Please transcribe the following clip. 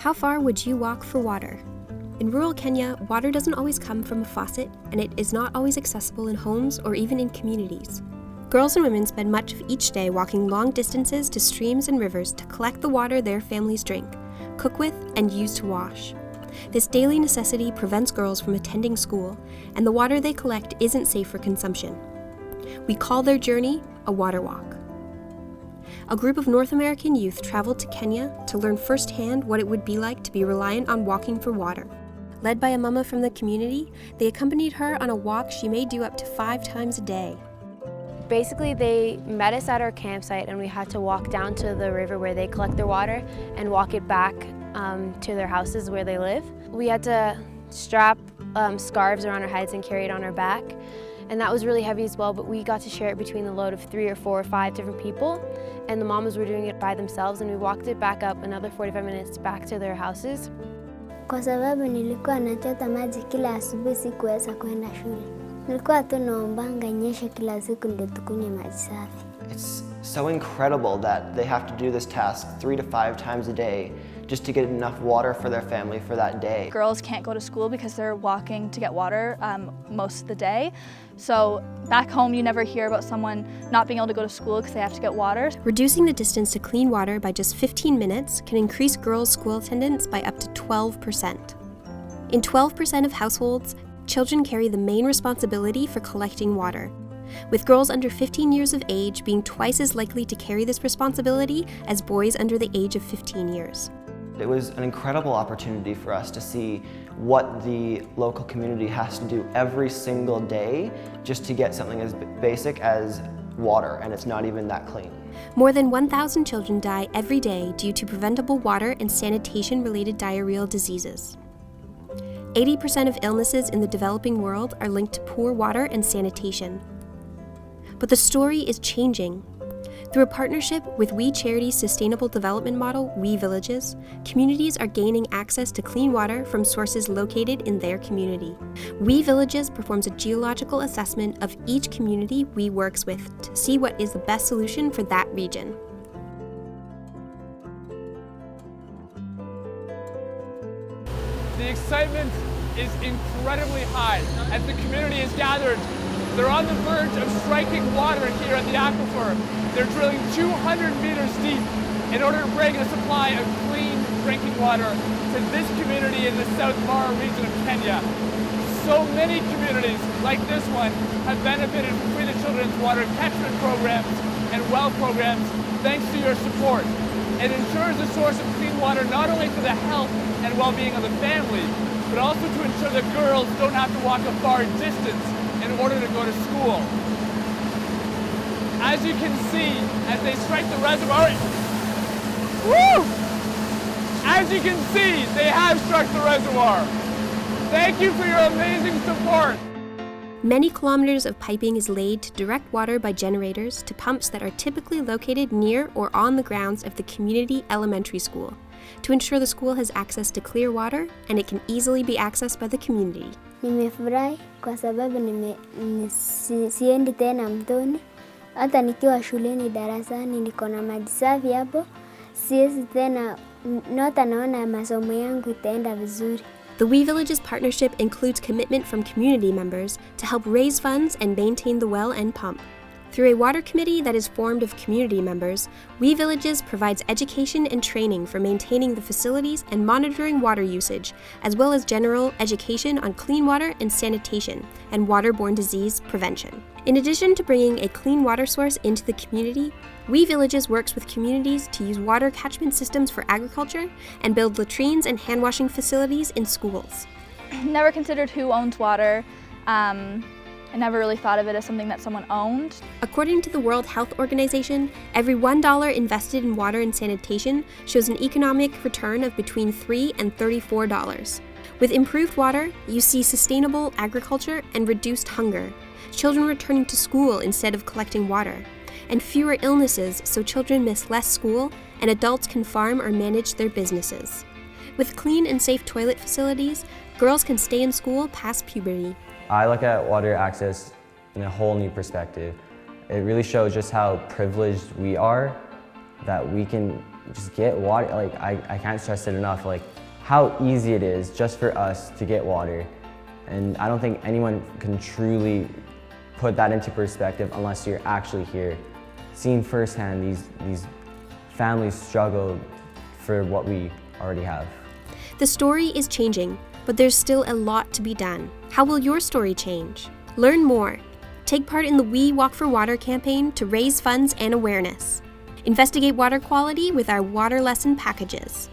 How far would you walk for water? In rural Kenya, water doesn't always come from a faucet, and it is not always accessible in homes or even in communities. Girls and women spend much of each day walking long distances to streams and rivers to collect the water their families drink, cook with, and use to wash. This daily necessity prevents girls from attending school, and the water they collect isn't safe for consumption. We call their journey a water walk. A group of North American youth traveled to Kenya to learn firsthand what it would be like to be reliant on walking for water. Led by a mama from the community, they accompanied her on a walk she may do up to 5 times a day. Basically, they met us at our campsite and we had to walk down to the river where they collect their water and walk it back to their houses where they live. We had to strap scarves around our heads and carry it on our back. And that was really heavy as well, but we got to share it between the load of 3 or 4 or 5 different people. And the mamas were doing it by themselves, and we walked it back up another 45 minutes back to their houses. Kwa sababu nilikuwa nachota maji kila asubuhi, sikuweza kwenda shule. Nilikuwa tu naombanga inyeshe kila siku ndio tukunywe maji safi. It's so incredible that they have to do this task 3 to 5 times a day just to get enough water for their family for that day. Girls can't go to school because they're walking to get water most of the day. So back home you never hear about someone not being able to go to school because they have to get water. Reducing the distance to clean water by just 15 minutes can increase girls' school attendance by up to 12%. In 12% of households, children carry the main responsibility for collecting water, with girls under 15 years of age being twice as likely to carry this responsibility as boys under the age of 15 years. It was an incredible opportunity for us to see what the local community has to do every single day just to get something as basic as water, and it's not even that clean. More than 1,000 children die every day due to preventable water and sanitation-related diarrheal diseases. 80% of illnesses in the developing world are linked to poor water and sanitation. But the story is changing. Through a partnership with We Charity's sustainable development model, We Villages, communities are gaining access to clean water from sources located in their community. We Villages performs a geological assessment of each community We works with to see what is the best solution for that region. The excitement is incredibly high as the community is gathered. They're on the verge of striking water here at the aquifer. They're drilling 200 meters deep in order to bring a supply of clean drinking water to this community in the South Mara region of Kenya. So many communities like this one have benefited from Free the Children's water catchment programs and well programs thanks to your support. It ensures a source of clean water not only for the health and well-being of the family, but also to ensure that girls don't have to walk a far distance in order to go to school. As you can see, as they strike the reservoir, woo! As you can see, they have struck the reservoir. Thank you for your amazing support. Many kilometers of piping is laid to direct water by generators to pumps that are typically located near or on the grounds of the community elementary school, to ensure the school has access to clear water and it can easily be accessed by the community. Nimefurahi kwa sababu siendi tena mtoni. Hata nikiwa shuleni darasani niko na maji safi hapo. Siwezi tena nota naona masomo yangu itaenda vizuri. The We Villages partnership includes commitment from community members to help raise funds and maintain the well and pump. Through a water committee that is formed of community members, We Villages provides education and training for maintaining the facilities and monitoring water usage, as well as general education on clean water and sanitation and waterborne disease prevention. In addition to bringing a clean water source into the community, We Villages works with communities to use water catchment systems for agriculture and build latrines and hand-washing facilities in schools. Never considered who owns water. I never really thought of it as something that someone owned. According to the World Health Organization, every $1 invested in water and sanitation shows an economic return of between $3 and $34. With improved water, you see sustainable agriculture and reduced hunger, children returning to school instead of collecting water, and fewer illnesses so children miss less school and adults can farm or manage their businesses. With clean and safe toilet facilities, girls can stay in school past puberty. I look at water access in a whole new perspective. It really shows just how privileged we are that we can just get water. Like, I can't stress it enough, like how easy it is just for us to get water. And I don't think anyone can truly put that into perspective unless you're actually here, seeing firsthand these families struggle for what we already have. The story is changing, but there's still a lot to be done. How will your story change? Learn more. Take part in the We Walk for Water campaign to raise funds and awareness. Investigate water quality with our water lesson packages.